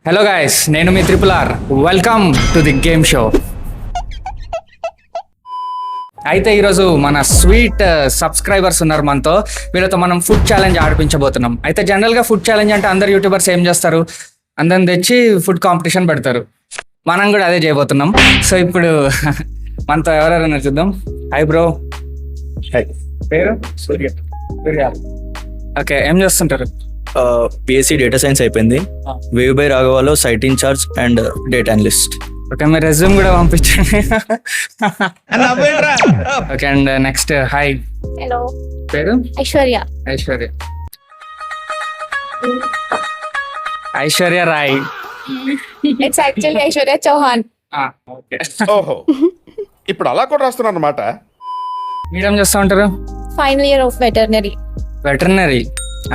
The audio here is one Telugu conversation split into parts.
హలో గాయస్, నేను మీ RRR. Welcome to the game show. అయితే ఈరోజు మన స్వీట్ సబ్స్క్రైబర్స్ ఉన్నారు మనతో. వీళ్ళతో మనం ఫుడ్ ఛాలెంజ్ ఆడిపించబోతున్నాం. అయితే జనరల్గా ఫుడ్ ఛాలెంజ్ అంటే అందరు యూట్యూబర్స్ ఏం చేస్తారు, అందరిని తెచ్చి ఫుడ్ కాంపిటీషన్ పెడతారు. మనం కూడా అదే చేయబోతున్నాం. సో ఇప్పుడు మనతో ఎవరెవరైనా చూద్దాం. Hi bro. హాయ్. పేరు? సూర్య. ఓకే, ఏం చేస్తుంటారు? బిఎస్సి డేటా సైన్స్ అయిపోయింది. వేవ్ బై రాఘవాలో site incharge and data analyst. Okay, మీ రెజ్యూమ్ కూడా పంపించండి. Okay, and next. Hi. Hello. పేరు? Aishwarya. Aishwarya. Aishwarya Rai. It's actually Aishwarya Chauhan. Okay. ఓహో, ఇప్పుడు అలా కూడా రాస్తున్నారు అన్నమాట. మీరేం చేస్తూ ఉంటారు? Final year of veterinary. Veterinary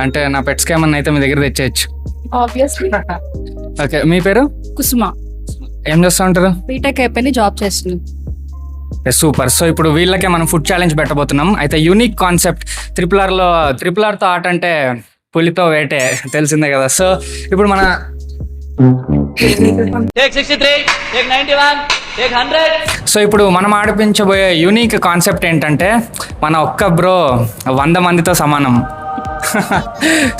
అంటే నా పెట్స్కి ఏమన్నా అయితే మీ దగ్గర తెచ్చేయచ్చు. ఆబ్వియస్లీ. ఓకే, మీ పేరు? కుసుమ. ఏం చేస్తూ ఉంటారు? బీటెక్ అయిపోయింది, జాబ్ చేస్తున్నాం. సూపర్. సో ఇప్పుడు వీళ్ళకే మనం ఫుడ్ ఛాలెంజ్ పెట్టబోతున్నాం. అయితే యూనిక్ కాన్సెప్ట్. RRRతో ఆట అంటే పులితో వేటే, తెలిసిందే కదా. సో ఇప్పుడు మన సో ఇప్పుడు మనం ఆడిపించబోయే యూనిక్ కాన్సెప్ట్ ఏంటంటే, మన ఒక్క బ్రో 100 మందితో సమానం.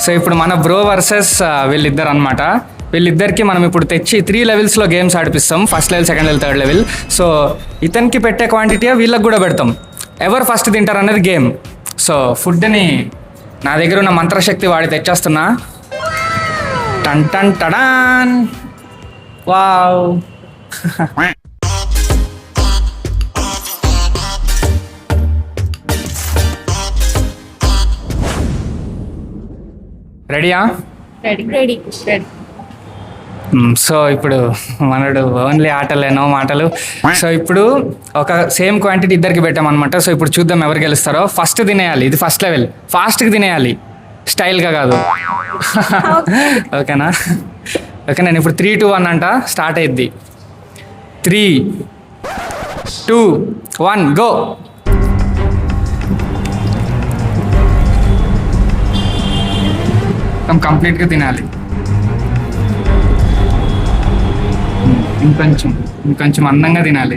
సో ఇప్పుడు మన బ్రో వర్సెస్ వీళ్ళిద్దరు అనమాట. వీళ్ళిద్దరికి మనం ఇప్పుడు తెచ్చి 3 లెవెల్స్లో గేమ్స్ ఆడిపిస్తాం. First level, second level, third level. So ఇతనికి పెట్టే క్వాంటిటీ వీళ్ళకి కూడా పెడతాం. ఎవరు ఫస్ట్ తింటారు అనేది గేమ్. సో ఫుడ్ని నా దగ్గర ఉన్న మంత్రశక్తి వాడి తెచ్చేస్తున్నా. టన్ టన్ టడాన్. వావ్. రెడీయా? రెడీ. సో ఇప్పుడు మనడు ఓన్లీ ఆటలేనో మాటలు. సో ఇప్పుడు ఒక సేమ్ క్వాంటిటీ ఇద్దరికి పెట్టామన్నమాట. సో ఇప్పుడు చూద్దాం ఎవరు గెలుస్తారో. ఫస్ట్ తినేయాలి. ఇది ఫస్ట్ లెవెల్. ఫాస్ట్గా తినేయాలి, స్టైల్గా కాదు. ఓకేనా? ఓకే, నేను ఇప్పుడు 3, 2, 1 అంట. స్టార్ట్ అయ్యిద్ది. 3, 2, 1 గో. కంప్లీట్గా తినాలి. ఇంకొంచెం అందంగా తినాలి.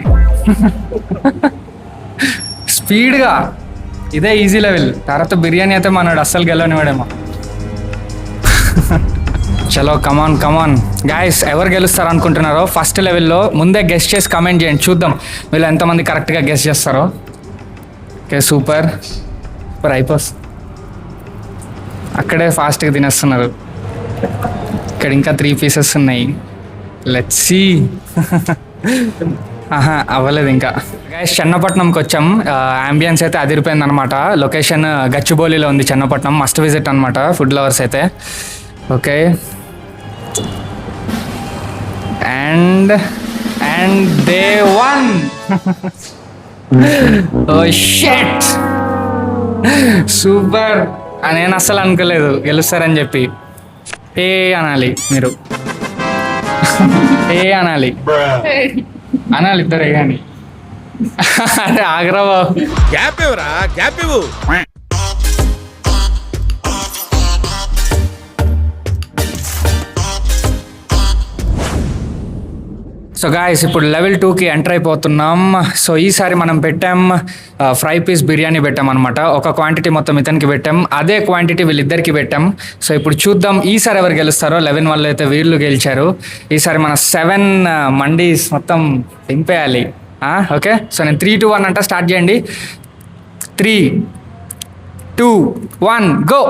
స్పీడ్గా. ఇదే ఈజీ లెవెల్. తర్వాత బిర్యానీ అయితే మనోడు అస్సలు గెలవనివాడేమో. చలో, కమాన్ గాయస్. ఎవరు గెలుస్తారు అనుకుంటున్నారో ఫస్ట్ లెవెల్లో ముందే గెస్ట్ చేసి కమెంట్ చేయండి. చూద్దాం వీళ్ళు ఎంతమంది కరెక్ట్గా గెస్ట్ చేస్తారో. ఓకే, సూపర్ అయిపోస్. అక్కడే ఫాస్ట్గా తినేస్తున్నారు. ఇక్కడ ఇంకా 3 పీసెస్ ఉన్నాయి. Let's see. అవ్వలేదు ఇంకా. గైస్, చెన్నపట్నంకి వచ్చాం. అంబియన్స్ అయితే అదిరిపోయింది అనమాట. లొకేషన్ గచ్చిబౌలిలో ఉంది చెన్నపట్నం. మస్ట్ విజిట్ అనమాట ఫుడ్ లవర్స్ అయితే. Okay, and the one. Oh shit, super. నేను అస్సలు అనుకోలేదు గెలుస్తారని చెప్పి. ఏ అనాలి మీరు, ఏ అనాలి ఇద్దరే కానీ. అరే ఆగ్రా బాబు. గ్యాప్ ఇవ్వరా, గ్యాప్ ఇవ్వు. సో గాయస్, ఇప్పుడు లెవెల్ 2కి ఎంటర్ అయిపోతున్నాం. సో ఈసారి మనం పెట్టాం ఫ్రై పీస్ బిర్యానీ పెట్టాం అనమాట. ఒక క్వాంటిటీ మొత్తం ఇతనికి పెట్టాం, అదే క్వాంటిటీ వీళ్ళిద్దరికి పెట్టాం. సో ఇప్పుడు చూద్దాం ఈసారి ఎవరు గెలుస్తారో. 11 వాళ్ళు అయితే వీళ్ళు గెలిచారు. ఈసారి మన 7 మండీస్ మొత్తం దింపేయాలి. ఓకే, సో నేను 3, 2, 1 అంట. స్టార్ట్ చేయండి. 3, 2, 1 గో.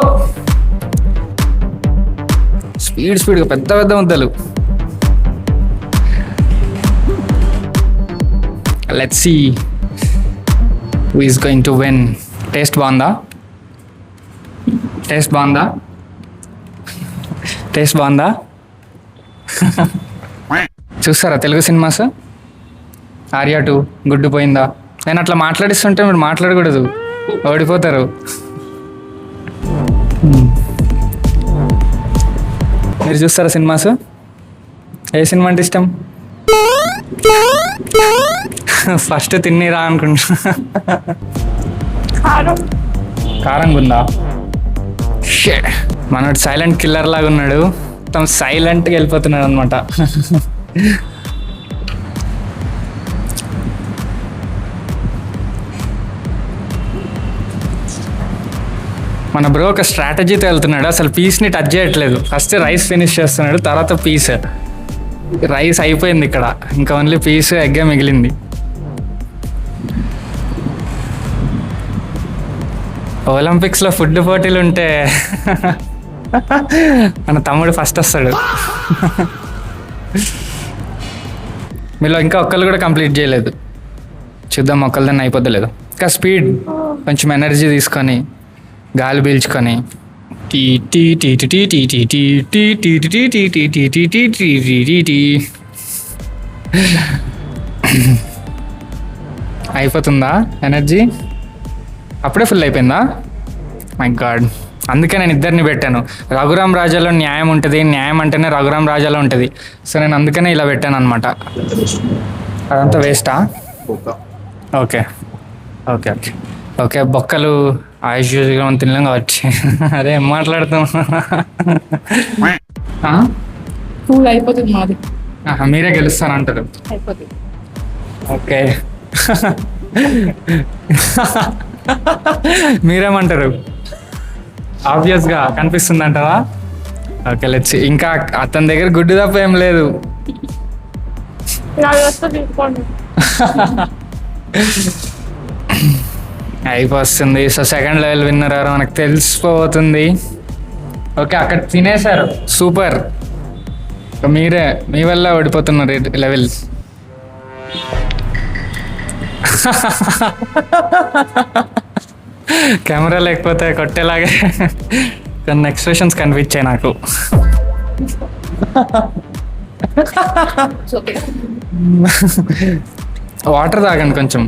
స్పీడ్గా పెద్ద ముద్దలు. Let's see who is going to win. Taste బాగుందా? చూస్తారా తెలుగు సినిమాస్? ఆర్యా 2, గుడ్డు పోయిందా. నేను అట్లా మాట్లాడిస్తుంటే మీరు మాట్లాడకూడదు, ఓడిపోతారు. మీరు చూస్తారా సినిమాస్? ఏ సినిమా అంటే ఇష్టం? ఫస్ట్ తిన్నిరా అనుకుంటా. కారంగా ఉందా? మనోడు సైలెంట్ కిల్లర్ లాగా ఉన్నాడు. మొత్తం సైలెంట్గా వెళ్ళిపోతున్నాడు అనమాట. మన బ్రో ఒక స్ట్రాటజీతో వెళ్తున్నాడు, అసలు పీస్ని టచ్ చేయట్లేదు. ఫస్ట్ రైస్ ఫినిష్ చేస్తున్నాడు, తర్వాత పీస్. రైస్ అయిపోయింది ఇక్కడ, ఇంకా ఓన్లీ పీస్ ఎగ్గే మిగిలింది. ఒలింపిక్స్లో ఫుడ్ పోటీలు ఉంటే మన తమ్ముడు ఫస్ట్ వస్తాడు. మీలో ఇంకా ఒక్కళ్ళు కూడా కంప్లీట్ చేయలేదు. చూద్దాం ఒక్కళ్ళదని అయిపోద్దలేదు. ఇంకా స్పీడ్, కొంచెం ఎనర్జీ తీసుకొని గాలి పీల్చుకొని అయిపోతుందా ఎనర్జీ? అప్పుడే ఫుల్ అయిపోయిందా? మై గాడ్, అందుకే నేను ఇద్దరిని పెట్టాను. రఘురామ్ రాజాలో న్యాయం ఉంటుంది, న్యాయం అంటేనే రఘురామ్ రాజాలో ఉంటుంది. సో నేను అందుకనే ఇలా పెట్టాను అనమాట. అదంతా వేస్టా? Okay okay okay okay. బొక్కలు ఆయుష్గా తినలేం కావచ్చు. అదే ఏం మాట్లాడుతాం. కూల్ అయిపోతుంది మాది. మీరే గెలుస్తానంటారు. అయిపోతుంది. ఓకే. మీరేమంటారు? ఆబ్వియస్గా కనిపిస్తుంది అంటారా? Okay let's. ఇంకా అతని దగ్గర గుడ్డు తప్ప ఏం లేదు. అయిపోతుంది. సో సెకండ్ లెవెల్ విన్నర్ ఎవరో మనకు తెలిసిపోతుంది. ఓకే, అక్కడ తినేశారు. సూపర్. మీరే, మీ వల్ల ఓడిపోతున్నారు లెవెల్. కెమెరా లేకపోతే కొట్టేలాగే కొన్ని ఎక్స్ప్రెషన్స్ కనిపించాయి నాకు. వాటర్ తాగండి కొంచెం.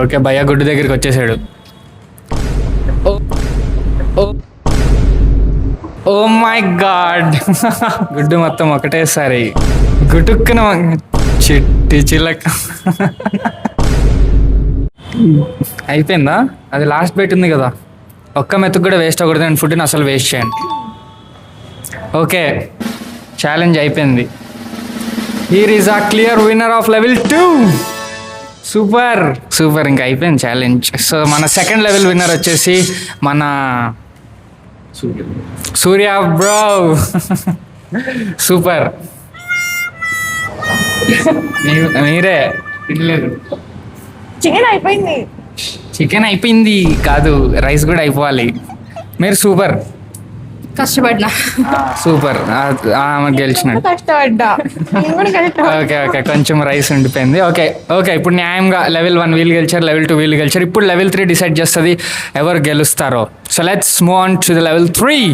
ఓకే, భయ్య గుడ్డు దగ్గరికి వచ్చేసాడు. ఓ మై గాడ్, గుడ్డు మొత్తం ఒకటేసారి గుటుక్కున చిట్టి చిలక. అయిపోయిందా? అది లాస్ట్ బైట్ ఉంది కదా, ఒక్క మెతుకు కూడా వేస్ట్ అవ్వకూడదు. నేను ఫుడ్ని అసలు వేస్ట్ చేయండి. ఓకే, ఛాలెంజ్ అయిపోయింది. హీర్ ఈజ్ ఆ clear winner of level 2. Super super, ఇంకా అయిపోయింది ఛాలెంజ్. సో మన సెకండ్ లెవెల్ విన్నర్ వచ్చేసి మన సూర్య బ్రో. సూపర్. మీరే తినలేదు. చికెన్ అయిపోయింది. చికెన్ అయిపోయింది కాదు, రైస్ కూడా అయిపోవాలి. మీరు సూపర్, కష్టపడినా. సూపర్. గెలిచినట్టు. కష్టపడ్డా. ఓకే ఓకే, కొంచెం రైస్ ఉండిపోయింది. ఓకే ఓకే, ఇప్పుడు న్యాయంగా లెవెల్ 1 వీళ్ళు గెలిచారు, లెవెల్ 2 వీళ్ళు గెలిచారు. ఇప్పుడు లెవెల్ 3 డిసైడ్ చేస్తుంది ఎవరు గెలుస్తారో. So let's move on to the level 3.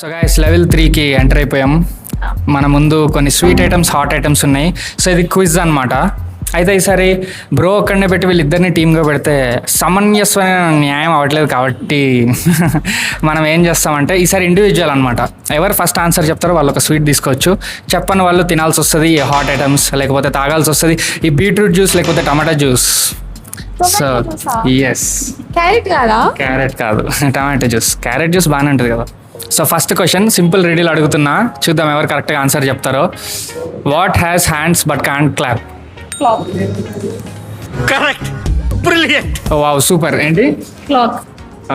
So guys, level 3కి ఎంటర్ అయిపోయాం. మన ముందు కొన్ని స్వీట్ ఐటమ్స్, హాట్ ఐటమ్స్ ఉన్నాయి. సో ఇది క్విజ్ అనమాట. అయితే ఈసారి బ్రో ఒక్కడనే పెట్టి వీళ్ళిద్దరిని టీమ్గా పెడితే సమంజసమైన న్యాయం అవ్వట్లేదు. కాబట్టి మనం ఏం చేస్తామంటే ఈసారి ఇండివిజువల్ అనమాట. ఎవరు ఫస్ట్ ఆన్సర్ చెప్తారో వాళ్ళు ఒక స్వీట్ తీసుకోవచ్చు. చెప్పని వాళ్ళు తినాల్సి వస్తుంది ఈ హాట్ ఐటమ్స్, లేకపోతే తాగాల్సి వస్తుంది ఈ బీట్రూట్ జ్యూస్ లేకపోతే టమాటా జ్యూస్. సో ఎస్, క్యారెట్ కాదా? క్యారెట్ కాదు, టమాటా జ్యూస్. క్యారెట్ జ్యూస్ బాగానే ఉంటుంది కదా. So first question simple riddle అడుగుతున్నా, చూద్దాం ఎవరు కరెక్ట్గా ఆన్సర్ చెప్తారో. What has hands but can't clap? Clock. Correct, brilliant. Wow, super. ఏంటి? క్లాక్.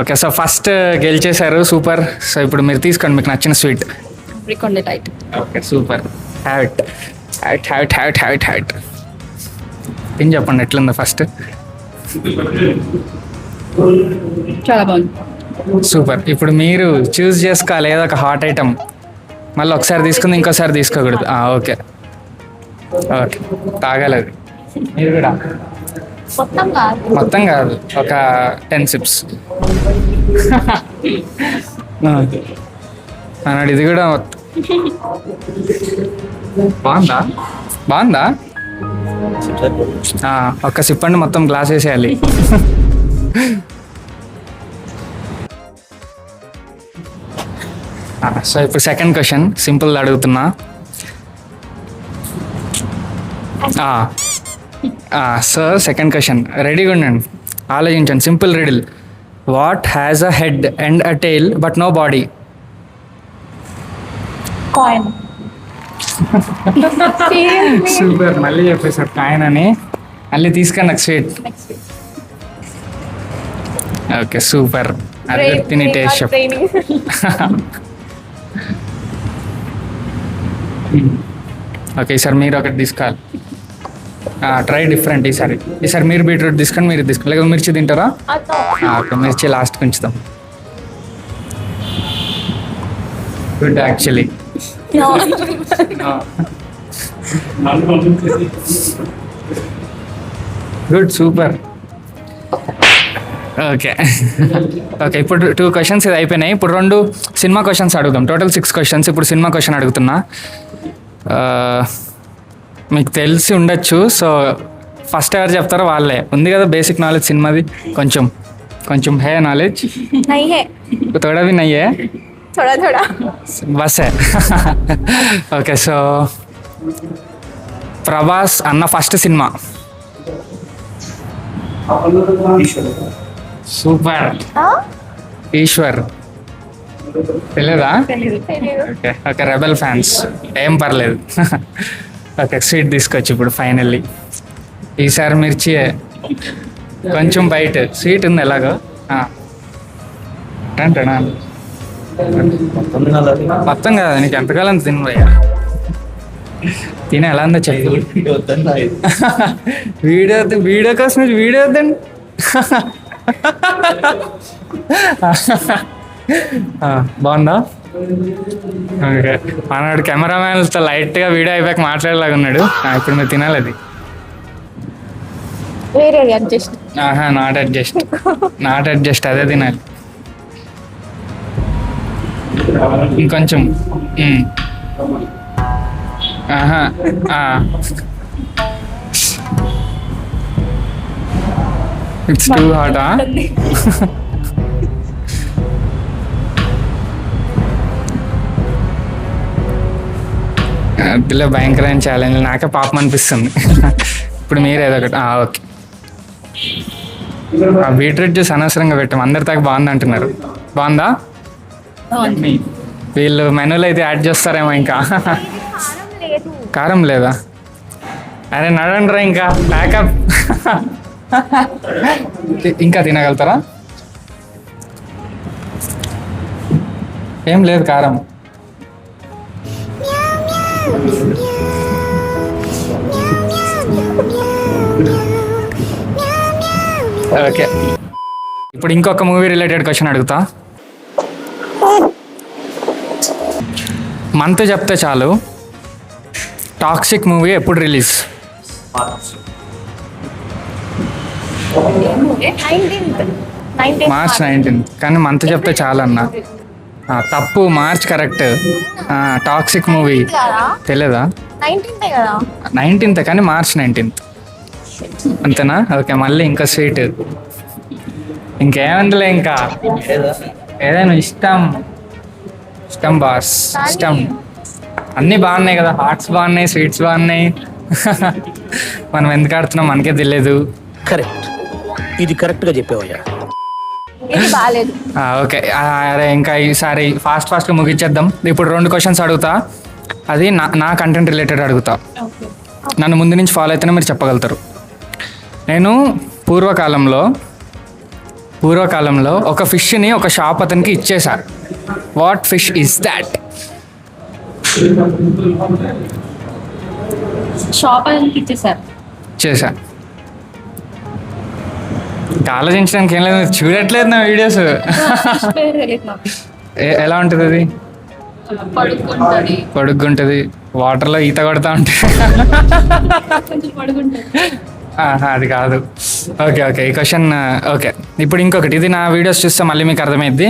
ఓకే, సో ఫస్ట్ గెలిచేశారు. సూపర్. సో ఇప్పుడు మీరు తీసుకోండి మీకు నచ్చిన sweet. Record tight. Okay, super. Have it, have it, have it, have it, have it, have it. ఏం చెప్పండి, ఎట్లుందో ఫస్ట్? చాలా బాగుంది. సూపర్. ఇప్పుడు మీరు చూస్ చేసుకోవాలి ఏదో ఒక హాట్ ఐటమ్. మళ్ళీ ఒకసారి తీసుకుంది ఇంకోసారి తీసుకోకూడదు. ఓకే ఓకే, తాగలేదు మీరు కూడా. మొత్తం కాదు. మొత్తం కాదు, ఒక 10 సిప్స్ అన్నాడు. ఇది కూడా బాగుందా? బాగుందా? ఒక్క సిప్ అండి, మొత్తం గ్లాస్ వేసేయాలి. సో ఇప్పుడు సెకండ్ క్వశ్చన్ సింపుల్ అడుగుతున్నా. సో సెకండ్ క్వశ్చన్ రెడీగా ఉండండి, ఆలోచించండి. Simple riddle. What has a head and a tail but no body? Coin. Super, మళ్ళీ చెప్పేసారు కాయన్ అని. మళ్ళీ తీసుకుని నాకు స్వీట్. ఓకే సూపర్, అది తిని టేస్ట్ చెప్పు. ఓకే ఈసారి మీరు ఒకటి తీసుకోవాలి. ట్రై డిఫరెంట్ ఈసారి. మీరు బీట్రూట్ తీసుకొని మీరు తీసుకోండి. లేకపోతే మిర్చి తింటారా? ఓకే మిర్చి లాస్ట్ ఉంచుతాం. Good actually. Good super. Okay okay ఇప్పుడు 2 క్వశ్చన్స్ ఇది అయిపోయినాయి. ఇప్పుడు 2 సినిమా క్వశ్చన్స్ అడుగుదాం. Total 6 questions. ఇప్పుడు సినిమా క్వశ్చన్ అడుగుతున్నా. మీకు తెలిసి ఉండొచ్చు, సో ఫస్ట్ ఎవరు చెప్తారో వాళ్ళే. ఉంది కదా బేసిక్ నాలెడ్జ్ సినిమాది, కొంచెం కొంచెం హే నాలెడ్జ్. नहीं है, थोड़ा भी नहीं है, थोड़ा थोड़ा. బస్ है. ఓకే సో ప్రభాస్ అన్న ఫస్ట్ సినిమా. సూపర్. ఈశ్వర్ తెలియదా? ఓకే ఓకే రెబల్ ఫ్యాన్స్ ఏం పర్లేదు. ఓకే స్వీట్ తీసుకొచ్చి ఇప్పుడు ఫైనల్లీ. ఈసారి మిర్చి కొంచెం బయట స్వీట్ ఉంది ఎలాగో. అంటేనా మొత్తం కదా, నీకు ఎంతకాలం తినవయ్యా. తిన ఎలా ఉందో చెప్పు. వీడియో కోసం వీడియో వద్దండి. బాగుందా? ఓకే మనవాడు కెమెరామ్యాన్తో లైట్గా వీడియో అయిపోయాక మాట్లాడేలాగా ఉన్నాడు. ఇప్పుడు మీరు తినాలి అది. వేరే అడ్జస్ట్. నాట్ అడ్జస్ట్ అదే తినాలి. ఇంకొంచెం. It's two హాటా? అదిలో భయంకరమైన ఛాలెంజ్. నాకే పాపం అనిపిస్తుంది. ఇప్పుడు మీరు ఏదో ఒకటి. ఓకే బీట్రూట్ జ్యూస్ అనవసరంగా పెట్టాం. అందరి దాకా బాగుంది అంటున్నారు. బాగుందా? వీళ్ళు మెనూలో అయితే యాడ్ చేస్తారేమో. ఇంకా కారం లేదా? అరే నడండి రా, ఇంకా ప్యాకప్. ఇంకా తినగలుగుతారా? ఏం లేదు కారం. ఓకే ఇప్పుడు ఇంకొక మూవీ రిలేటెడ్ క్వశ్చన్ అడుగుతా. మంత్ చెప్తే చాలు. టాక్సిక్ మూవీ ఎప్పుడు రిలీజ్? March 19th. కానీ మంత్ చెప్తే చాలు అన్న. తప్పు, మార్చ్ కరెక్ట్. టాక్సిక్ మూవీ తెలియదా? 19th కానీ మార్చ్ 19th. అంతేనా? ఓకే మళ్ళీ ఇంకా స్వీట్. ఇంకేమంటలే, ఇంకా ఏదైనా ఇష్టం బాస్ ఇష్టం. అన్నీ బాగున్నాయి కదా, హార్ట్స్ బాగున్నాయి, స్వీట్స్ బాగున్నాయి. మనం ఎందుకు ఆడుతున్నాం మనకే తెలియదు. కరెక్ట్, ఇది కరెక్ట్గా చెప్పావయ్యా. ఓకే అరే ఇంకా ఈసారి ఫాస్ట్గా ముగించేద్దాం. ఇప్పుడు 2 క్వశ్చన్స్ అడుగుతా. అది నా కంటెంట్ రిలేటెడ్ అడుగుతా. నన్ను ముందు నుంచి ఫాలో అయితేనే మీరు చెప్పగలుగుతారు. నేను పూర్వకాలంలో ఒక ఫిష్ని ఒక షాప్ అతనికి ఇచ్చేసా. What fish is that? Shop అని ఇచ్చేసారు. చేశా. ఇంకా ఆలోచించడానికి ఏం లేదు, చూడట్లేదు నా వీడియోస్. ఎలా ఉంటుంది అది? పొడుగ్గుంటుంది, వాటర్లో ఈత కొడతా ఉంటుంది. అది కాదు. ఓకే ఈ క్వశ్చన్ ఓకే. ఇప్పుడు ఇంకొకటి, ఇది నా వీడియోస్ చూస్తే మళ్ళీ మీకు అర్థమైద్ది.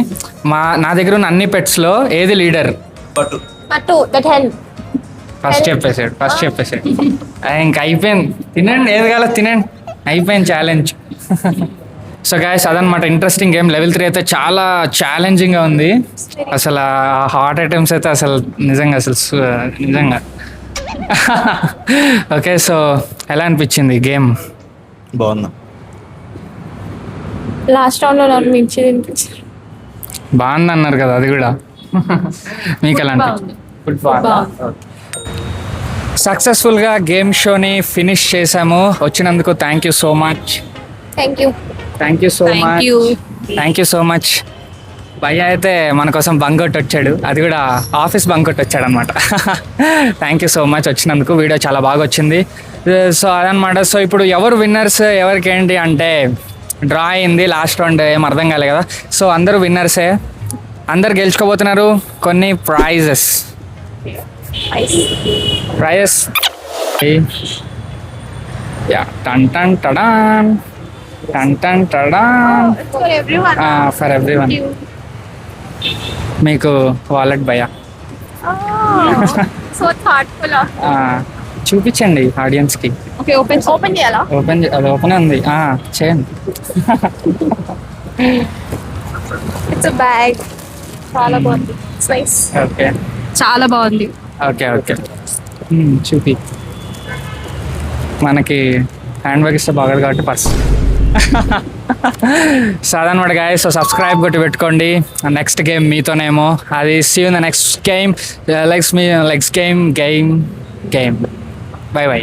నా దగ్గర ఉన్న అన్ని పెట్స్లో ఏది లీడర్? ఫస్ట్ చెప్పేసాడు. ఇంకా అయిపోయింది. తినండి, ఏది కాలేదు తినండి, అయిపోయింది ఛాలెంజ్. సో గాయస్ అదనమాట ఇంట్రెస్టింగ్ గేమ్. లెవెల్ 3 అయితే చాలా ఛాలెంజింగ్గా ఉంది. అసలు ఆ హాట్ ఐటమ్స్ అయితే అసలు నిజంగా. ఓకే సో ఎలా అనిపించింది గేమ్? బాగుందా? లాస్ట్ రౌండ్ లో నన్ను మించి తినిపించారు. బాగుంది అన్నారు కదా అది కూడా. మీకు ఎలా బాగుంది. అనిపించింది? సక్సెస్ఫుల్గా గేమ్ షోని ఫినిష్ చేసాము. వచ్చినందుకు thank you so much. Thank you. Thank you so Thank much. you. Thank you so much. భయ్య అయితే మన కోసం బంకొట్టి వచ్చాడు, అది కూడా ఆఫీస్ బంకొట్టి వచ్చాడు అనమాట. థ్యాంక్ యూ సో మచ్ వచ్చినందుకు. వీడియో చాలా బాగా వచ్చింది. సో అదనమాట. సో ఇప్పుడు ఎవరు విన్నర్స్ ఎవరికి ఏంటి అంటే డ్రా అయింది లాస్ట్ రౌండ్, ఏం అర్థం కాలే కదా. సో అందరూ విన్నర్సే, అందరు గెలుచుకోబోతున్నారు కొన్ని ప్రైజెస్. ప్రైజెస్ యా టన్ టన్ టడాన్ టన్ టన్ టడాన్ ఫర్ ఎవ్రీవన్. For everyone. మీకు వాలెట్ భయ్యా సో థాట్ఫుల్. చూపించండి ఆడియన్స్కి. ఓకే, ఓపెన్ చేయాలా? అది ఓపెన్ ఉంది, చేయండి. It's a bag. చాలా బాగుంది. It's nice. ఓకే చాలా బాగుంది. ఓకే ఓకే చూపి. మనకి హ్యాండ్ బ్యాగ్ ఇస్తే బాగోదు కాబట్టి పర్స్. సాధారణ గాయ. సో సబ్స్క్రైబ్ కొట్టి పెట్టుకోండి. నెక్స్ట్ గేమ్ మీతోనేమో, అది see in the next game. Likes me, likes game. Bye by.